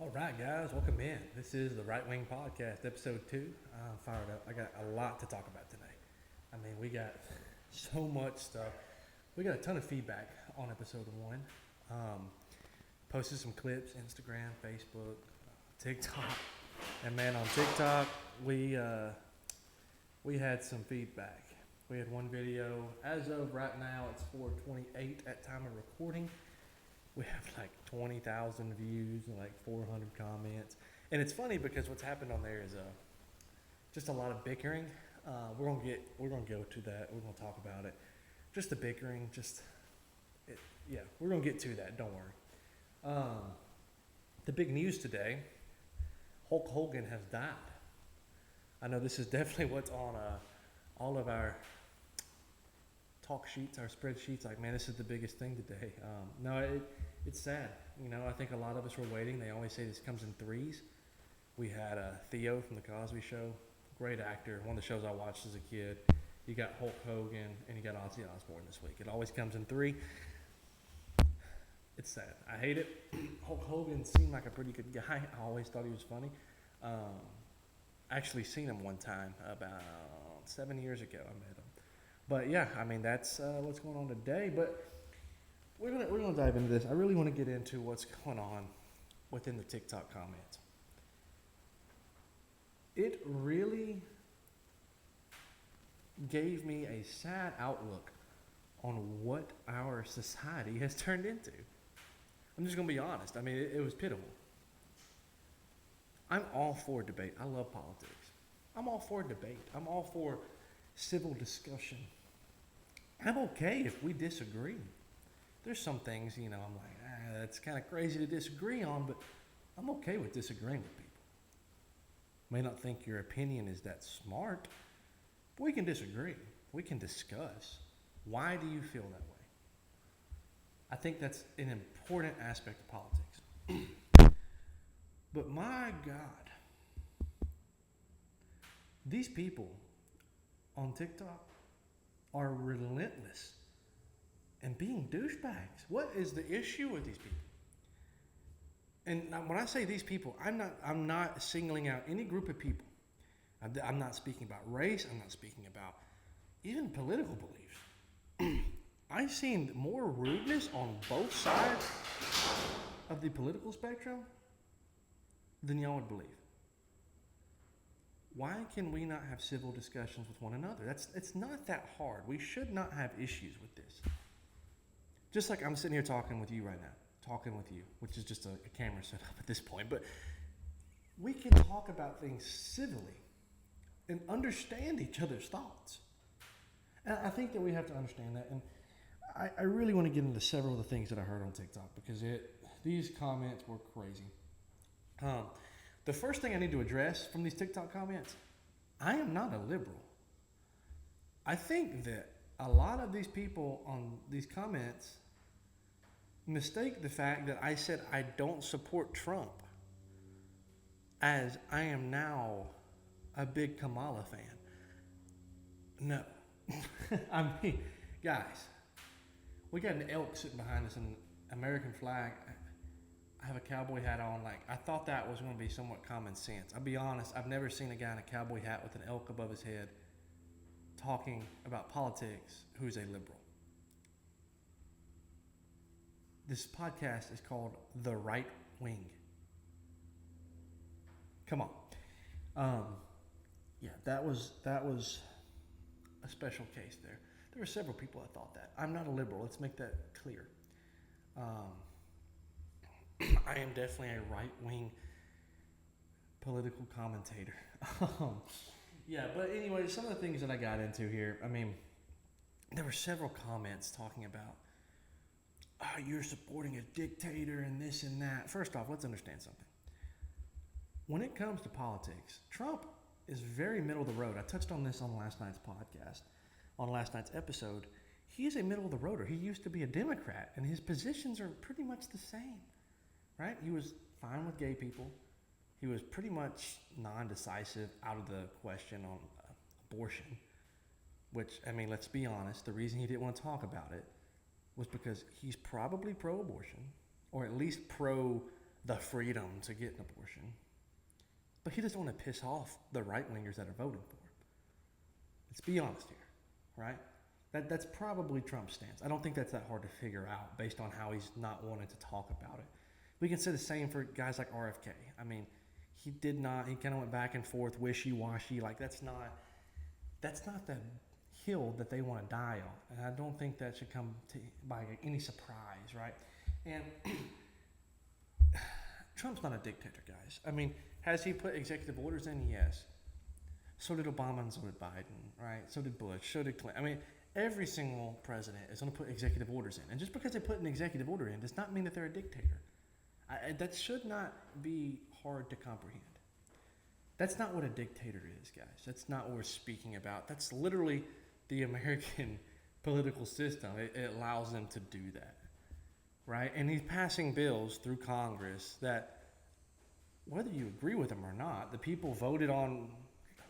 All right, guys, welcome in. This is the Right Wing Podcast, episode 2. I'm fired up. I got a lot to talk about today. I mean, we got so much stuff. We got a ton of feedback on episode 1. Posted some clips, Instagram, Facebook, TikTok. And man, on TikTok, we had some feedback. We had one video. As of right now, it's 4:28 at time of recording. We have like 20,000 views and like 400 comments. And it's funny because what's happened on there is just a lot of bickering. We're gonna go to that. We're gonna talk about it. Just the bickering. We're gonna get to that. Don't worry. The big news today: Hulk Hogan has died. I know this is definitely what's on all of our talk sheets, our spreadsheets. Like, man, this is the biggest thing today. It's sad. You know, I think a lot of us were waiting. They always say this comes in threes. We had Theo from the Cosby Show, great actor. One of the shows I watched as a kid. You got Hulk Hogan and you got Ozzy Osbourne this week. It always comes in three. It's sad. I hate it. Hulk Hogan seemed like a pretty good guy. I always thought he was funny. Actually seen him one time about 7 years ago. I met him. But yeah, I mean, that's what's going on today. But we're gonna dive into this. I really want to get into what's going on within the TikTok comments. It really gave me a sad outlook on what our society has turned into. I'm just gonna be honest. I mean, it was pitiful. I'm all for debate. I love politics. I'm all for debate. I'm all for civil discussion. I'm okay if we disagree. There's some things, I'm like, that's kind of crazy to disagree on, but I'm okay with disagreeing with people. May not think your opinion is that smart, but we can disagree. We can discuss. Why do you feel that way? I think that's an important aspect of politics. But my God, these people on TikTok are relentless and being douchebags. What is the issue with these people? And when I say these people, I'm not singling out any group of people. I'm not speaking about race. I'm not speaking about even political beliefs. I've seen more rudeness on both sides of the political spectrum than y'all would believe. Why can we not have civil discussions with one another? It's not that hard. We should not have issues with this. Just like I'm sitting here talking with you right now, which is just a camera set up at this point. But we can talk about things civilly and understand each other's thoughts. And I think that we have to understand that. And I really want to get into several of the things that I heard on TikTok because these comments were crazy. The first thing I need to address from these TikTok comments, I am not a liberal. I think that a lot of these people on these comments mistake the fact that I said I don't support Trump as I am now a big Kamala fan. No. I mean, guys, we got an elk sitting behind us, an American flag. I have a cowboy hat on. Like, I thought that was going to be somewhat common sense. I'll be honest, I've never seen a guy in a cowboy hat with an elk above his head talking about politics who's a liberal. This podcast is called The Right Wing. Come on. That was a special case there. There were several people that thought that. I'm not a liberal. Let's make that clear. I am definitely a right-wing political commentator. But anyway, some of the things that I got into here, I mean, there were several comments talking about, you're supporting a dictator and this and that. First off, let's understand something. When it comes to politics, Trump is very middle of the road. I touched on this on last night's podcast, on last night's episode. He is a middle of the roader. He used to be a Democrat, and his positions are pretty much the same. Right? He was fine with gay people. He was pretty much non-decisive, out of the question on abortion, which, I mean, let's be honest, the reason he didn't want to talk about it was because he's probably pro-abortion, or at least pro the freedom to get an abortion. But he doesn't want to piss off the right-wingers that are voting for him. Let's be honest here, right? That's probably Trump's stance. I don't think that's that hard to figure out based on how he's not wanting to talk about it. We can say the same for guys like RFK. I mean, he kind of went back and forth, wishy-washy. Like, that's not the hill that they want to die on. And I don't think that should come by any surprise, right? And Trump's not a dictator, guys. I mean, has he put executive orders in? Yes. So did Obama and so did Biden, right? So did Bush, so did Clinton. I mean, every single president is going to put executive orders in. And just because they put an executive order in does not mean that they're a dictator. That should not be hard to comprehend. That's not what a dictator is, guys. That's not what we're speaking about. That's literally the American political system. It allows them to do that, right? And he's passing bills through Congress that, whether you agree with them or not, the people voted on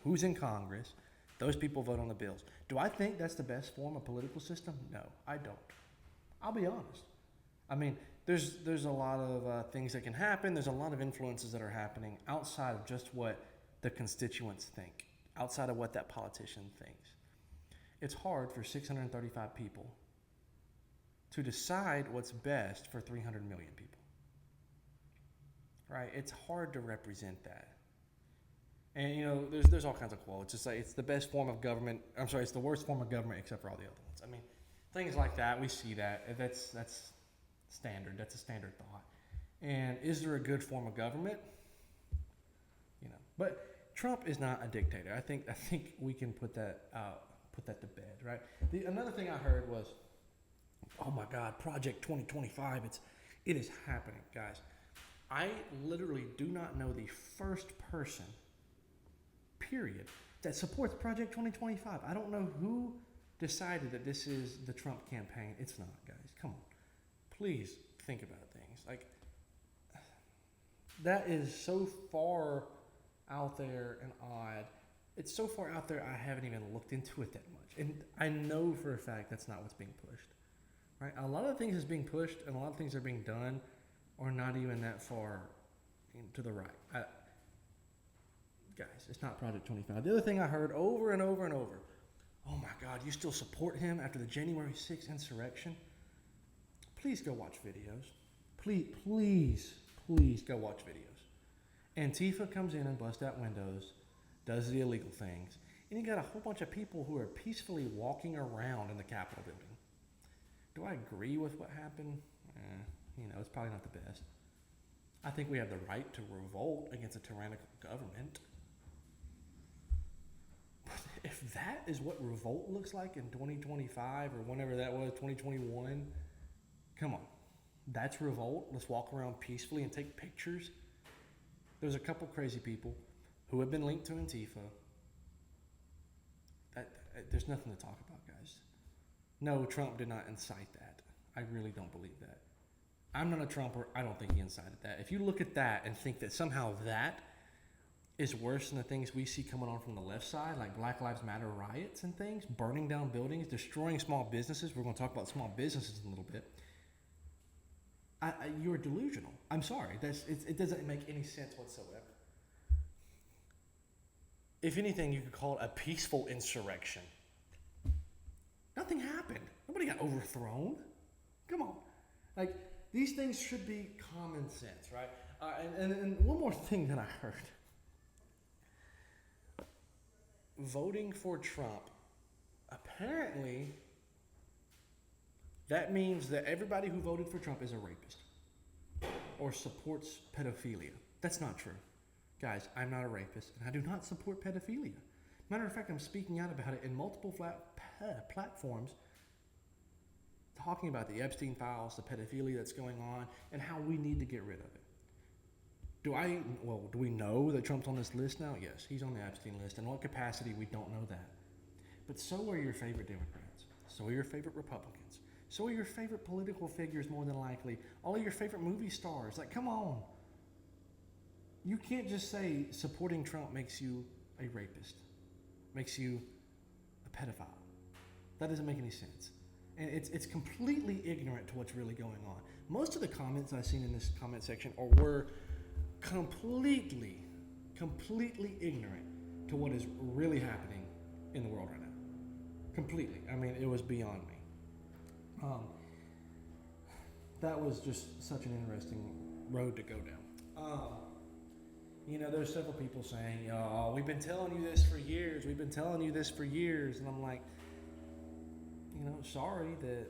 who's in Congress. Those people vote on the bills. Do I think that's the best form of political system? No, I don't. I'll be honest. I mean, there's a lot of things that can happen. There's a lot of influences that are happening outside of just what the constituents think, outside of what that politician thinks. It's hard for 635 people to decide what's best for 300 million people. Right? It's hard to represent that. And, you know, there's all kinds of quotes. It's like, it's the best form of government. I'm sorry, it's the worst form of government except for all the other ones. I mean, things like that, we see that. That's standard. That's a standard thought. And is there a good form of government? You know, but Trump is not a dictator. I think we can put that to bed, right? Another thing I heard was, oh my God, Project 2025. It is happening, guys. I literally do not know the first person, period, that supports Project 2025. I don't know who decided that this is the Trump campaign. It's not, guys. Come on. Please think about things. Like, that is so far out there and odd. It's so far out there I haven't even looked into it that much. And I know for a fact that's not what's being pushed. Right? A lot of things is being pushed and a lot of things are being done are not even that far to the right. Guys, it's not Project 25. The other thing I heard over and over and over, oh my God, you still support him after the January 6th insurrection? Please go watch videos. Please go watch videos. Antifa comes in and busts out windows, does the illegal things, and you got a whole bunch of people who are peacefully walking around in the Capitol building. Do I agree with what happened? It's probably not the best. I think we have the right to revolt against a tyrannical government. But if that is what revolt looks like in 2025 or whenever that was, 2021, come on. That's revolt. Let's walk around peacefully and take pictures. There's a couple crazy people who have been linked to Antifa. There's nothing to talk about, guys. No, Trump did not incite that. I really don't believe that. I'm not a Trumper. I don't think he incited that. If you look at that and think that somehow that is worse than the things we see coming on from the left side, like Black Lives Matter riots and things, burning down buildings, destroying small businesses. We're going to talk about small businesses in a little bit. You're delusional. I'm sorry. It doesn't make any sense whatsoever. If anything, you could call it a peaceful insurrection. Nothing happened. Nobody got overthrown. Come on. Like, these things should be common sense, right? And one more thing that I heard. Voting for Trump, apparently, that means that everybody who voted for Trump is a rapist or supports pedophilia. That's not true. Guys, I'm not a rapist, and I do not support pedophilia. Matter of fact, I'm speaking out about it in multiple platforms, talking about the Epstein files, the pedophilia that's going on, and how we need to get rid of it. Do we know that Trump's on this list now? Yes, he's on the Epstein list. In what capacity, we don't know that. But so are your favorite Democrats. So are your favorite Republicans. So are your favorite political figures, more than likely. All of your favorite movie stars. Like, come on. You can't just say supporting Trump makes you a rapist, makes you a pedophile. That doesn't make any sense. And it's completely ignorant to what's really going on. Most of the comments I've seen in this comment section were completely ignorant to what is really happening in the world right now. Completely. I mean, it was beyond me. That was just such an interesting road to go down. There's several people saying, "Oh, we've been telling you this for years. We've been telling you this for years," and I'm like, sorry that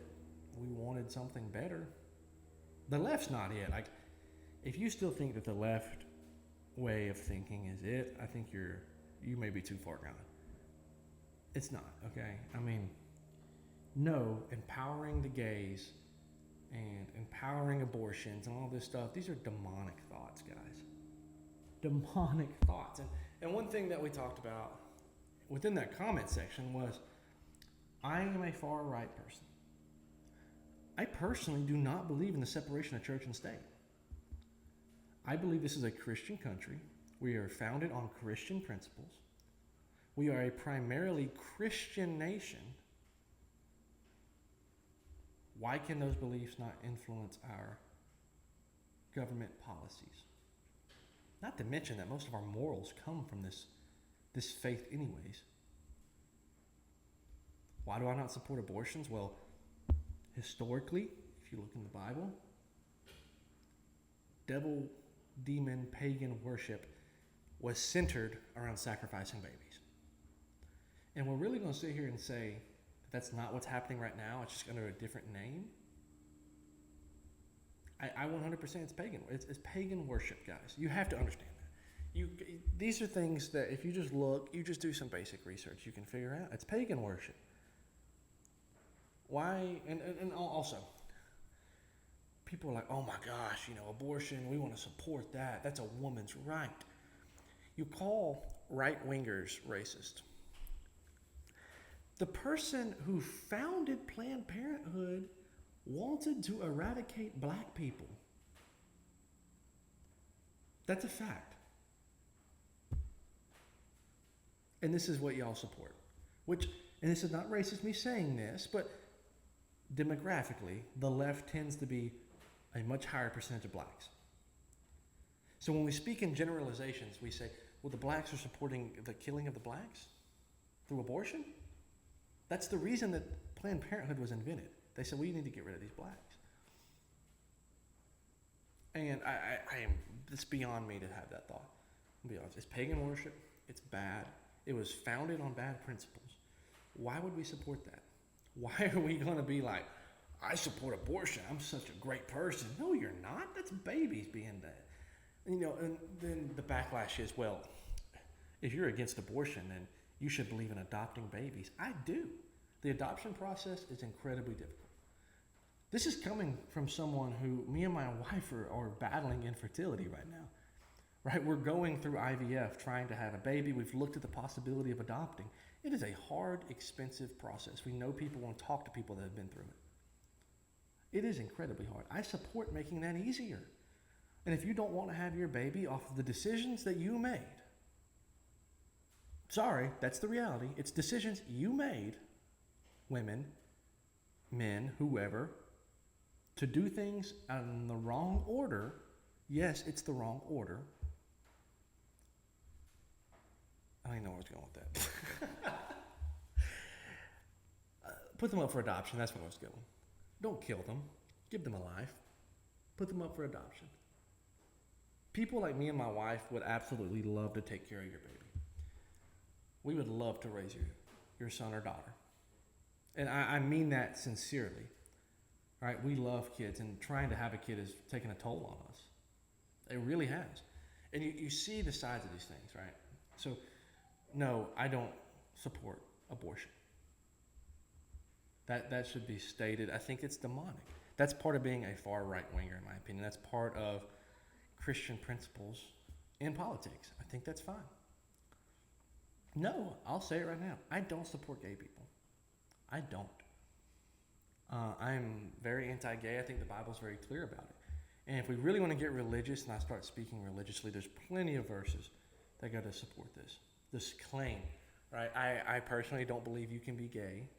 we wanted something better. The left's not it. Like, if you still think that the left way of thinking is it, I think you may be too far gone. It's not, okay? I mean, no, empowering the gays and empowering abortions and all this stuff, these are demonic thoughts, guys. Demonic thoughts. And one thing that we talked about within that comment section was, I am a far right person. I personally do not believe in the separation of church and state. I believe this is a Christian country. We are founded on Christian principles. We are a primarily Christian nation. Why can those beliefs not influence our government policies? Not to mention that most of our morals come from this faith anyways. Why do I not support abortions? Well, historically, if you look in the Bible, devil, demon, pagan worship was centered around sacrificing babies. And we're really going to sit here and say that that's not what's happening right now. It's just under a different name. I 100% it's pagan. It's pagan worship, guys. You have to understand that. These are things that if you just look, you just do some basic research, you can figure out. It's pagan worship. Why? And also, people are like, oh my gosh, abortion, we want to support that. That's a woman's right. You call right-wingers racist. The person who founded Planned Parenthood wanted to eradicate black people. That's a fact. And this is what y'all support. And this is not racist me saying this, but demographically, the left tends to be a much higher percentage of blacks. So when we speak in generalizations, we say, well, the blacks are supporting the killing of the blacks through abortion? That's the reason that Planned Parenthood was invented. They said, we need to get rid of these blacks. And it's beyond me to have that thought. I'll be honest. It's pagan worship. It's bad. It was founded on bad principles. Why would we support that? Why are we going to be like, I support abortion. I'm such a great person. No, you're not. That's babies being dead. And then the backlash is, well, if you're against abortion, then you should believe in adopting babies. I do. The adoption process is incredibly difficult. This is coming from someone who, me and my wife are battling infertility right now. Right? We're going through IVF, trying to have a baby. We've looked at the possibility of adopting. It is a hard, expensive process. We know people want to talk to people that have been through it. It is incredibly hard. I support making that easier. And if you don't want to have your baby off of the decisions that you made, sorry, that's the reality. It's decisions you made, women, men, whoever, to do things in the wrong order. Yes, it's the wrong order. I don't even know where I was going with that. Put them up for adoption. That's where I was going. Don't kill them. Give them a life. Put them up for adoption. People like me and my wife would absolutely love to take care of your baby. We would love to raise your son or daughter. And I mean that sincerely. Right? We love kids, and trying to have a kid has taken a toll on us. It really has. And you see the sides of these things, right? So, no, I don't support abortion. That should be stated. I think it's demonic. That's part of being a far right winger, in my opinion. That's part of Christian principles in politics. I think that's fine. No, I'll say it right now. I don't support gay people. I don't. I'm very anti-gay. I think the Bible's very clear about it. And if we really want to get religious and I start speaking religiously, there's plenty of verses that go to support this claim, right? I personally don't believe you can be gay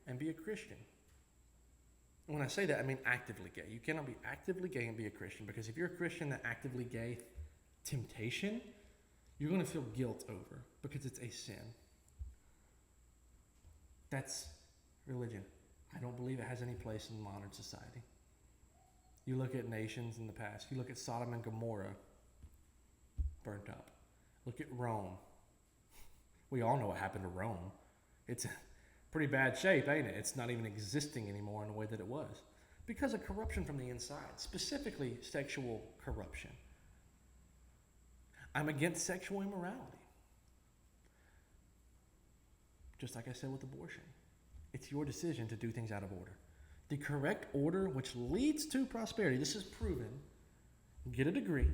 and be a Christian. When I say that, I mean actively gay. You cannot be actively gay and be a Christian, because if you're a Christian that actively gay, temptation, you're going to feel guilt over because it's a sin. That's religion. I don't believe it has any place in modern society. You look at nations in the past. You look at Sodom and Gomorrah, burnt up. Look at Rome. We all know what happened to Rome. It's in pretty bad shape, ain't it? It's not even existing anymore in the way that it was because of corruption from the inside, specifically sexual corruption. I'm against sexual immorality. Just like I said with abortion. It's your decision to do things out of order. The correct order, which leads to prosperity, this is proven. Get a degree,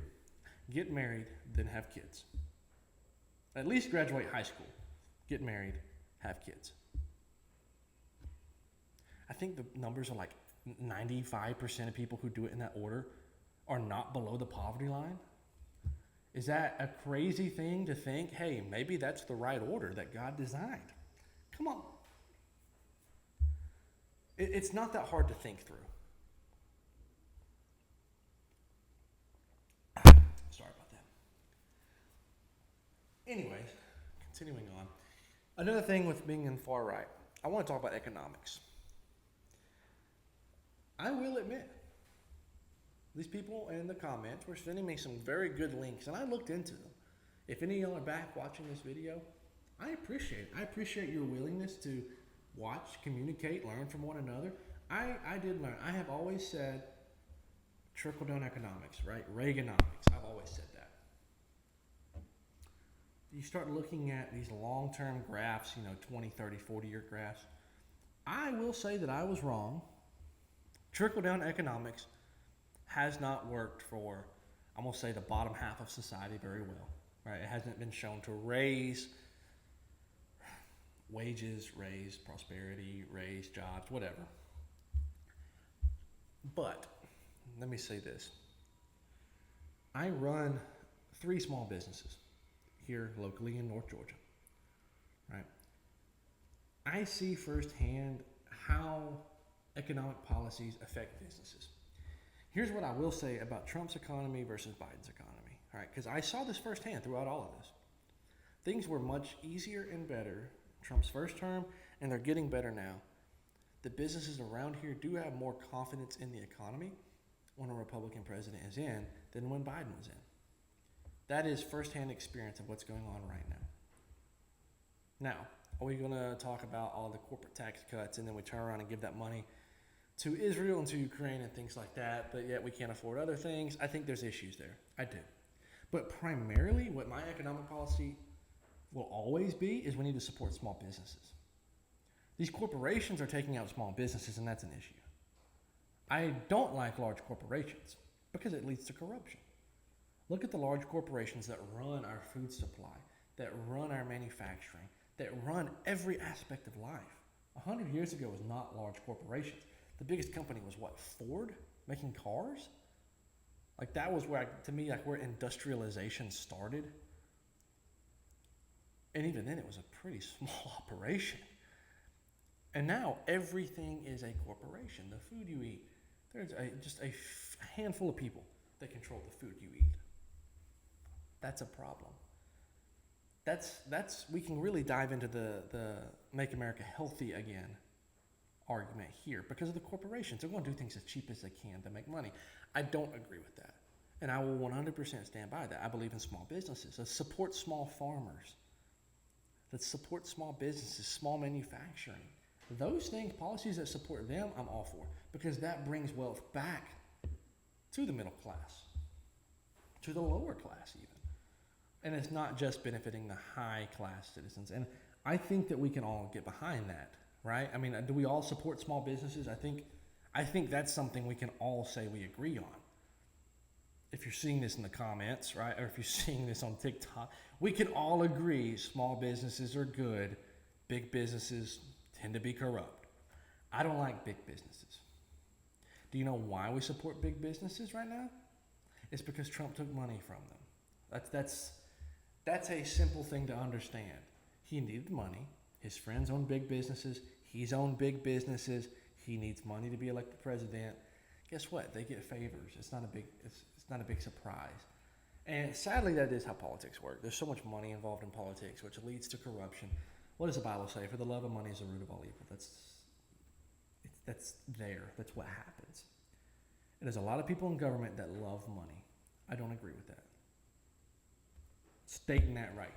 get married, then have kids. At least graduate high school. Get married, have kids. I think the numbers are like 95% of people who do it in that order are not below the poverty line. Is that a crazy thing to think, hey, maybe that's the right order that God designed? Come on. It's not that hard to think through. Sorry about that. Anyways, continuing on. Another thing with being in far right, I want to talk about economics. I will admit, these people in the comments were sending me some very good links, and I looked into them. If any of y'all are back watching this video, I appreciate it. I appreciate your willingness to watch, communicate, learn from one another. I did learn. I have always said trickle-down economics, right? Reaganomics. I've always said that. You start looking at these long-term graphs, 20, 30, 40-year graphs. I will say that I was wrong. Trickle-down economics has not worked for, I'm going to say, the bottom half of society very well. Right? It hasn't been shown to raise wages, raise prosperity, raise jobs, whatever. But let me say this. I run 3 small businesses here locally in North Georgia. Right? I see firsthand how economic policies affect businesses. Here's what I will say about Trump's economy versus Biden's economy, all right? Because I saw this firsthand throughout all of this. Things were much easier and better Trump's first term, and they're getting better now. The businesses around here do have more confidence in the economy when a Republican president is in than when Biden was in. That is firsthand experience of what's going on right now. Now, are we going to talk about all the corporate tax cuts and then we turn around and give that money to Israel and to Ukraine and things like that, but yet we can't afford other things? I think there's issues there. I do. But primarily, what my economic policy will always be is we need to support small businesses. These corporations are taking out small businesses, and that's an issue. I don't like large corporations because it leads to corruption. Look at the large corporations that run our food supply, that run our manufacturing, that run every aspect of life. 100 years ago was not large corporations. The biggest company was what, Ford, making cars? Like that was where, to me, like where industrialization started. And even then it was a pretty small operation. And now everything is a corporation. The food you eat, there's just a handful of people that control the food you eat. That's a problem. We can really dive into the Make America Healthy Again argument here because of the corporations. They're going to do things as cheap as they can to make money. I don't agree with that. And I will 100% stand by that. I believe in small businesses. Let's support small farmers. Let's support small businesses, small manufacturing. Those things, policies that support them, I'm all for because that brings wealth back to the middle class, to the lower class even. And it's not just benefiting the high class citizens. And I think that we can all get behind that, right? I mean, do we all support small businesses? I think that's something we can all say we agree on. If you're seeing this in the comments, right, or if you're seeing this on TikTok, we can all agree small businesses are good. Big businesses tend to be corrupt. I don't like big businesses. Do you know why we support big businesses right now? It's because Trump took money from them. That's a simple thing to understand. He needed money. His friends own big businesses. He's owned big businesses. he needs money to be elected president. Guess what? They get favors. It's not a big surprise. And sadly, that is how politics work. There's so much money involved in politics, which leads to corruption. What does the Bible say? For the love of money is the root of all evil. That's there. That's what happens. And there's a lot of people in government that love money. I don't agree with that. Stating that right.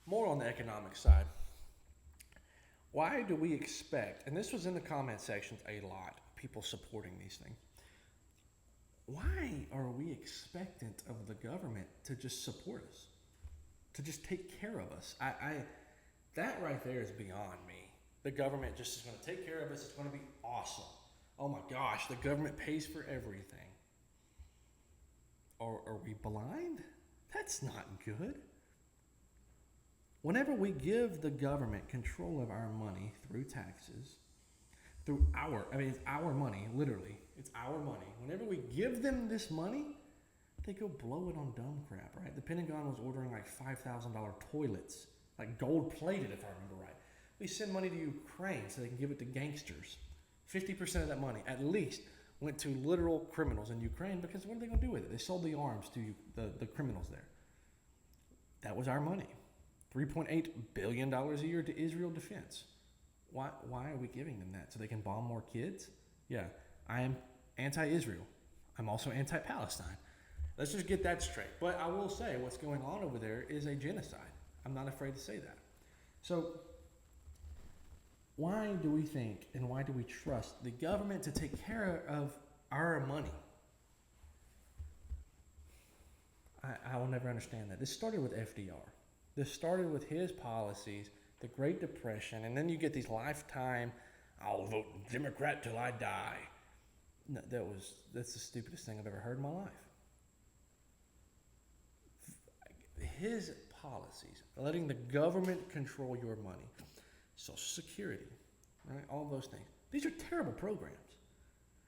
More on the economic side. Why do we expect, and this was in the comment sections a lot, people supporting these things. Why are we expectant of the government to just support us? To just take care of us? That right there is beyond me. The government just is going to take care of us. It's going to be awesome. Oh my gosh, the government pays for everything. Are we blind? That's not good. Whenever we give the government control of our money through taxes, it's our money, literally. It's our money. Whenever we give them this money, they go blow it on dumb crap, right? The Pentagon was ordering like $5,000 toilets, like gold-plated, if I remember right. We send money to Ukraine so they can give it to gangsters. 50% of that money, at least, went to literal criminals in Ukraine because what are they going to do with it? They sold the arms to the criminals there. That was our money. $3.8 billion a year to Israel defense. Why are we giving them that? So they can bomb more kids? Yeah, I am anti-Israel. I'm also anti-Palestine. Let's just get that straight. But I will say what's going on over there is a genocide. I'm not afraid to say that. So why do we think and why do we trust the government to take care of our money? I will never understand that. This started with FDR. This started with his policies, the Great Depression, and then you get these lifetime, I'll vote Democrat till I die. No, that's the stupidest thing I've ever heard in my life. His policies, letting the government control your money, Social Security, right? All those things. These are terrible programs.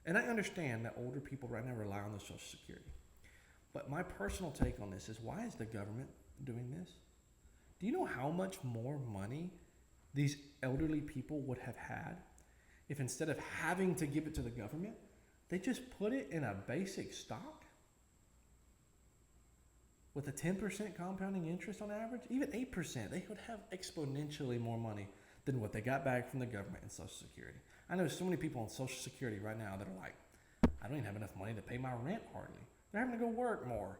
And I understand that older people right now rely on the Social Security. But my personal take on this is, why is the government doing this? Do you know how much more money these elderly people would have had if instead of having to give it to the government, they just put it in a basic stock with a 10% compounding interest on average? Even 8%, they would have exponentially more money than what they got back from the government in Social Security. I know so many people on Social Security right now that are like, I don't even have enough money to pay my rent hardly. They're having to go work more.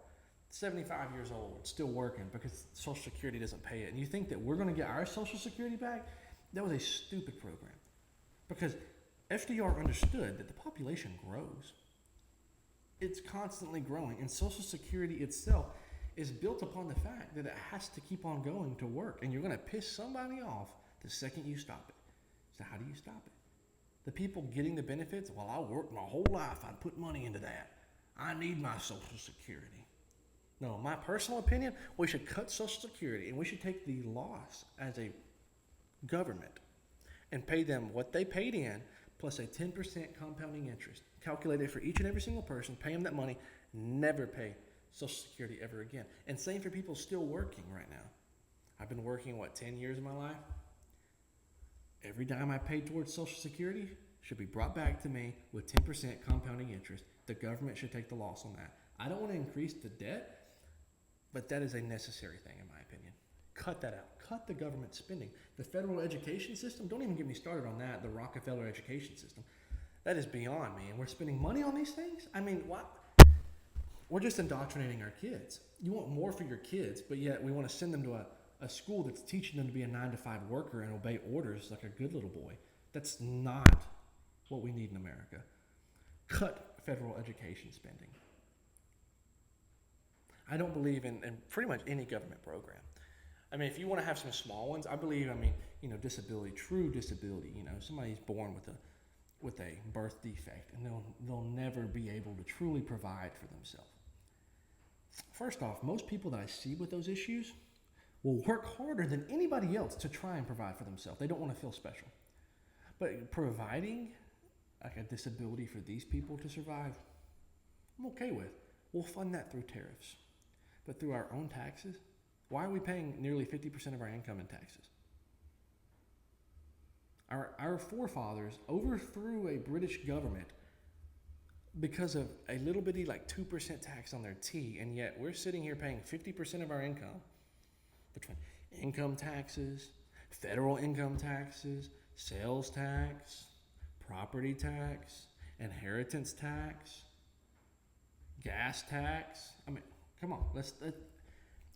75 years old, still working because Social Security doesn't pay it. And you think that we're going to get our Social Security back? That was a stupid program. Because FDR understood that the population grows. It's constantly growing. And Social Security itself is built upon the fact that it has to keep on going to work. And you're going to piss somebody off the second you stop it. So how do you stop it? The people getting the benefits, well, I worked my whole life. I put money into that. I need my Social Security. No, my personal opinion, we should cut Social Security and we should take the loss as a government and pay them what they paid in plus a 10% compounding interest. Calculate it for each and every single person, pay them that money, never pay Social Security ever again. And same for people still working right now. I've been working, 10 years of my life? Every dime I paid towards Social Security should be brought back to me with 10% compounding interest. The government should take the loss on that. I don't want to increase the debt, but that is a necessary thing in my opinion. Cut that out. Cut the government spending. The federal education system, don't even get me started on that, the Rockefeller education system. That is beyond me. And we're spending money on these things? I mean, what? We're just indoctrinating our kids. You want more for your kids, but yet we want to send them to a school that's teaching them to be a 9-to-5 worker and obey orders like a good little boy. That's not what we need in America. Cut federal education spending. I don't believe in pretty much any government program. I mean, if you want to have some small ones, I believe, disability, true disability, somebody's born with a birth defect and they'll never be able to truly provide for themselves. First off, most people that I see with those issues will work harder than anybody else to try and provide for themselves. They don't want to feel special. But providing like a disability for these people to survive, I'm okay with. We'll fund that through tariffs. But through our own taxes, Why are we paying nearly 50% of our income in taxes? Our forefathers overthrew a British government because of a little bitty like 2% tax on their tea, and yet we're sitting here paying 50% of our income between income taxes, federal income taxes, sales tax, property tax, inheritance tax, gas tax. I mean, come on,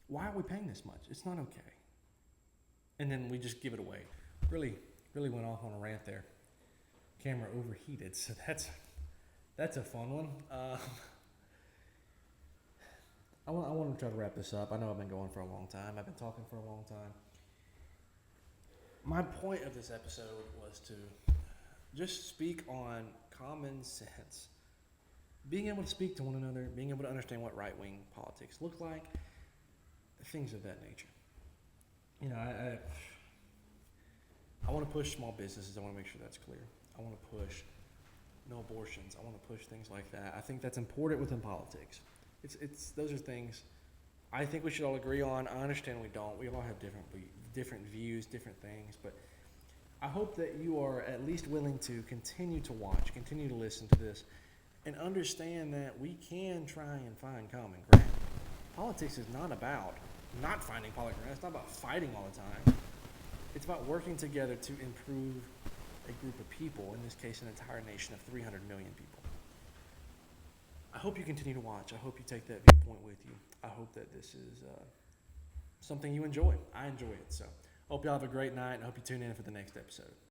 why are we paying this much? It's not okay. And then we just give it away. Really went off on a rant there. Camera overheated, so that's a fun one. I want to try to wrap this up. I know I've been going for a long time. I've been talking for a long time. My point of this episode was to just speak on common sense. Being able to speak to one another, being able to understand what right-wing politics look like, things of that nature. You know, I want to push small businesses. I want to make sure that's clear. I want to push no abortions. I want to push things like that. I think that's important within politics. Those are things I think we should all agree on. I understand we don't. We all have different views, different things, but I hope that you are at least willing to continue to watch, continue to listen to this, and understand that we can try and find common ground. Politics is not about not finding common ground. It's not about fighting all the time. It's about working together to improve a group of people, in this case an entire nation of 300 million people. I hope you continue to watch. I hope you take that viewpoint with you. I hope that this is something you enjoy. I enjoy it. So hope y'all have a great night, and I hope you tune in for the next episode.